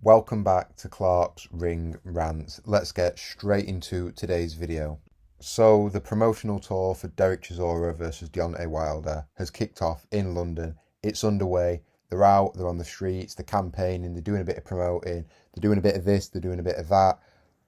Welcome back to Clark's Ring Rants. Let's get straight into today's video. So the promotional tour for Derek Chisora versus Deontay Wilder has kicked off in London. It's underway. They're out, they're on the streets, they're campaigning, they're doing a bit of promoting, they're doing a bit of this, they're doing a bit of that,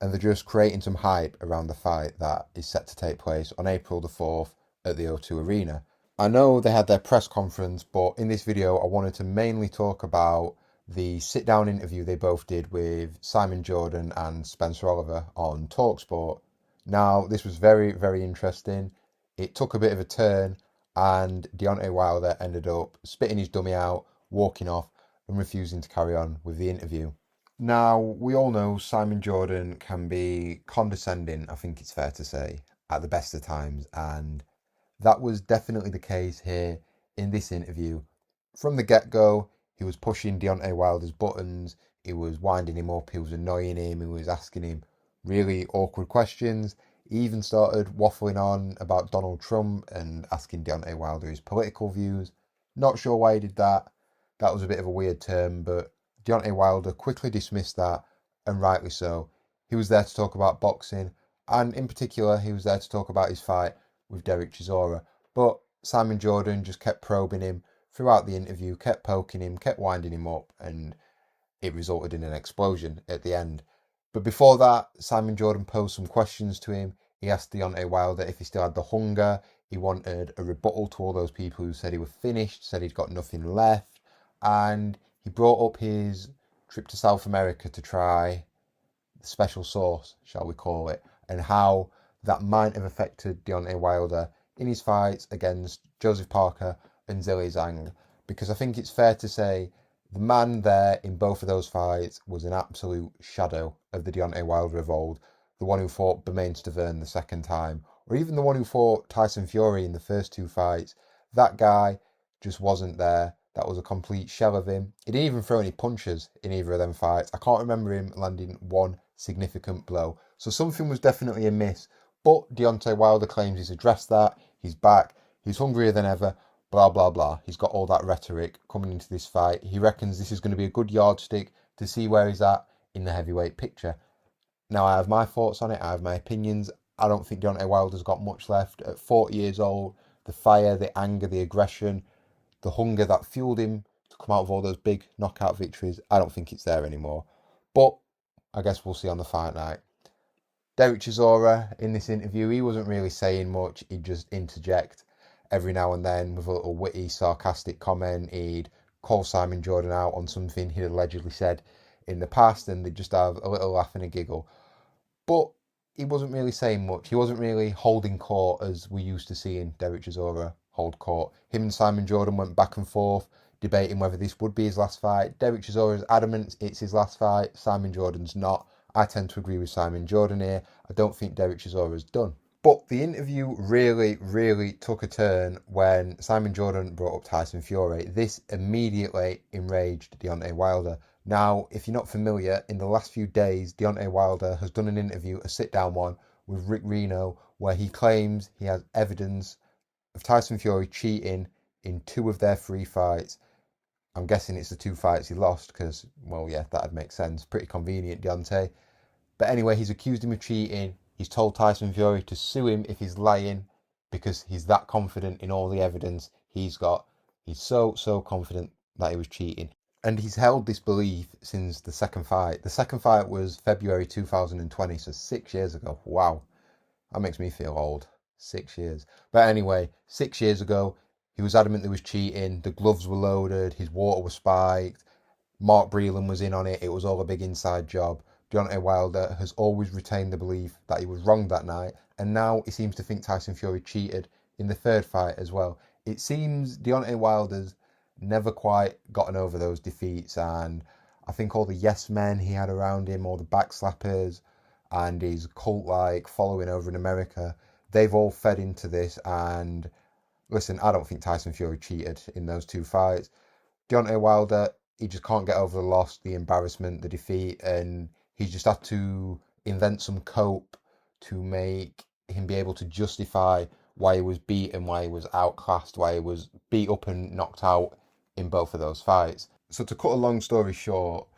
and they're just creating some hype around the fight that is set to take place on April the 4th at the O2 Arena. I know they had their press conference, but in this video I wanted to mainly talk about the sit-down interview they both did with Simonjordan and Spencer Oliver on Talksport. Now, this was very, very interesting. It took a bit of a turn, and Deontay Wilder ended up spitting his dummy out, walking off, and refusing to carry on with the interview. Now, we all know Simonjordan can be condescending, I think it's fair to say, at the best of times, and that was definitely the case here in this interview. From the get-go, he was pushing Deontay Wilder's buttons, he was winding him up, he was annoying him, he was asking him really awkward questions. He even started waffling on about Donald Trump and asking Deontay Wilder his political views. Not sure why he did that. That was a bit of a weird term, but Deontay Wilder quickly dismissed that, and rightly so. He was there to talk about boxing, and in particular, he was there to talk about his fight with Derek Chisora. But Simonjordan just kept probing him throughout the interview, kept poking him, kept winding him up, and it resulted in an explosion at the end. But before that, Simonjordan posed some questions to him. He asked Deontay Wilder if he still had the hunger. He wanted a rebuttal to all those people who said he was finished, said he'd got nothing left. And he brought up his trip to South America to try the special sauce, shall we call it, and how that might have affected Deontay Wilder in his fights against Joseph Parker and Zhang, because I think it's fair to say the man there in both of those fights was an absolute shadow of the Deontay Wilder of old, the one who fought Bermane Stiverne the second time, or even the one who fought Tyson Fury in the first two fights. That guy just wasn't there. That was a complete shell of him. He didn't even throw any punches in either of them fights. I can't remember him landing one significant blow. So something was definitely amiss. But Deontay Wilder claims he's addressed that. He's back. He's hungrier than ever. Blah, blah, blah. He's got all that rhetoric coming into this fight. He reckons this is going to be a good yardstick to see where he's at in the heavyweight picture. Now, I have my thoughts on it. I have my opinions. I don't think Deontay Wilder's got much left. At 40 years old, the fire, the anger, the aggression, the hunger that fueled him to come out of all those big knockout victories, I don't think it's there anymore. But I guess we'll see on the fight night. Derek Chisora, in this interview, he wasn't really saying much. He'd just interject every now and then with a little witty, sarcastic comment. He'd call Simonjordan out on something he'd allegedly said in the past, and they'd just have a little laugh and a giggle. But he wasn't really saying much. He wasn't really holding court as we used to see in Derek Chisora hold court. Him and Simonjordan went back and forth, debating whether this would be his last fight. Derek Chisora is adamant it's his last fight. Simonjordan's not. I tend to agree with Simonjordan here. I don't think Derek Chisora's done. But the interview really, really took a turn when Simonjordan brought up Tyson Fury. This immediately enraged Deontay Wilder. Now, if you're not familiar, in the last few days, Deontay Wilder has done an interview, a sit-down one, with Rick Reno, where he claims he has evidence of Tyson Fury cheating in 2 of their 3 fights. I'm guessing it's the 2 fights he lost, because, well, yeah, that'd make sense. Pretty convenient, Deontay. But anyway, he's accused him of cheating. He's told Tyson Fury to sue him if he's lying, because he's that confident in all the evidence he's got. He's so confident that he was cheating. And he's held this belief since the second fight. The second fight was February 2020, so 6 years ago. Wow, that makes me feel old. 6 years. But anyway, 6 years ago, he was adamant there was cheating. The gloves were loaded. His water was spiked. Mark Breland was in on it. It was all a big inside job. Deontay Wilder has always retained the belief that he was wrong that night, and now he seems to think Tyson Fury cheated in the third fight as well. It seems Deontay Wilder's never quite gotten over those defeats, and I think all the yes men he had around him, all the backslappers, and his cult-like following over in America, they've all fed into this. And listen, I don't think Tyson Fury cheated in those 2 fights. Deontay Wilder, he just can't get over the loss, the embarrassment, the defeat, and he's just had to invent some cope to make him be able to justify why he was beaten, why he was outclassed, why he was beat up and knocked out in both of those fights. So to cut a long story short,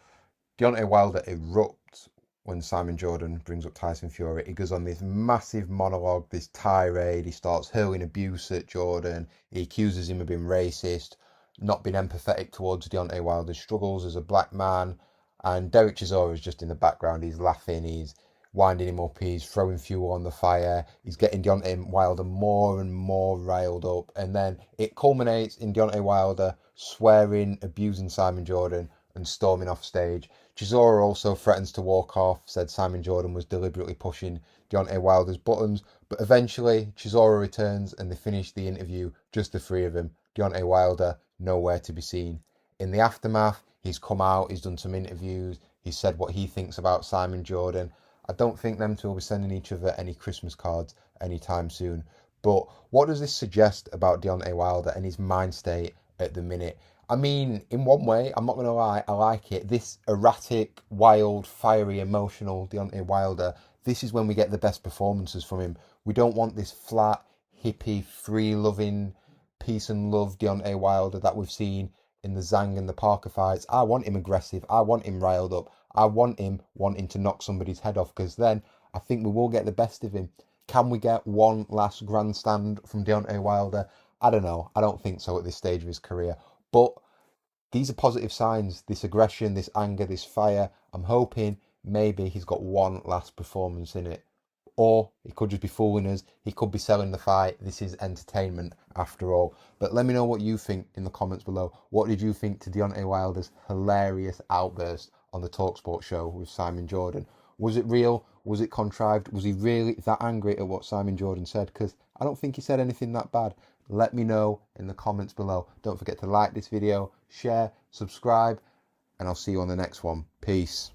Deontay Wilder erupts when Simonjordan brings up Tyson Fury. He goes on this massive monologue, this tirade. He starts hurling abuse at Jordan. He accuses him of being racist, not being empathetic towards Deontay Wilder's struggles as a black man. And Derek Chisora is just in the background. He's laughing, he's winding him up, he's throwing fuel on the fire, he's getting Deontay Wilder more and more riled up. And then it culminates in Deontay Wilder swearing, abusing Simonjordan, and storming off stage. Chisora also threatens to walk off, said Simonjordan was deliberately pushing Deontay Wilder's buttons, but eventually Chisora returns and they finish the interview, just the three of them. Deontay Wilder nowhere to be seen. In the aftermath, he's come out, he's done some interviews, he's said what he thinks about Simonjordan. I don't think them two will be sending each other any Christmas cards anytime soon. But what does this suggest about Deontay Wilder and his mind state at the minute? I mean, in one way, I'm not going to lie, I like it. This erratic, wild, fiery, emotional Deontay Wilder, this is when we get the best performances from him. We don't want this flat, hippie, free-loving, peace and love Deontay Wilder that we've seen in the Zhang and the Parker fights. I want him aggressive. I want him riled up. I want him wanting to knock somebody's head off, because then I think we will get the best of him. Can we get one last grandstand from Deontay Wilder? I don't know. I don't think so at this stage of his career. But these are positive signs. This aggression, this anger, this fire. I'm hoping maybe he's got one last performance in it. Or he could just be fooling us. He could be selling the fight. This is entertainment after all. But let me know what you think in the comments below. What did you think to Deontay Wilder's hilarious outburst on the Talksport show with Simonjordan? Was it real? Was it contrived? Was he really that angry at what Simonjordan said? Because I don't think he said anything that bad. Let me know in the comments below. Don't forget to like this video, share, subscribe, and I'll see you on the next one. Peace.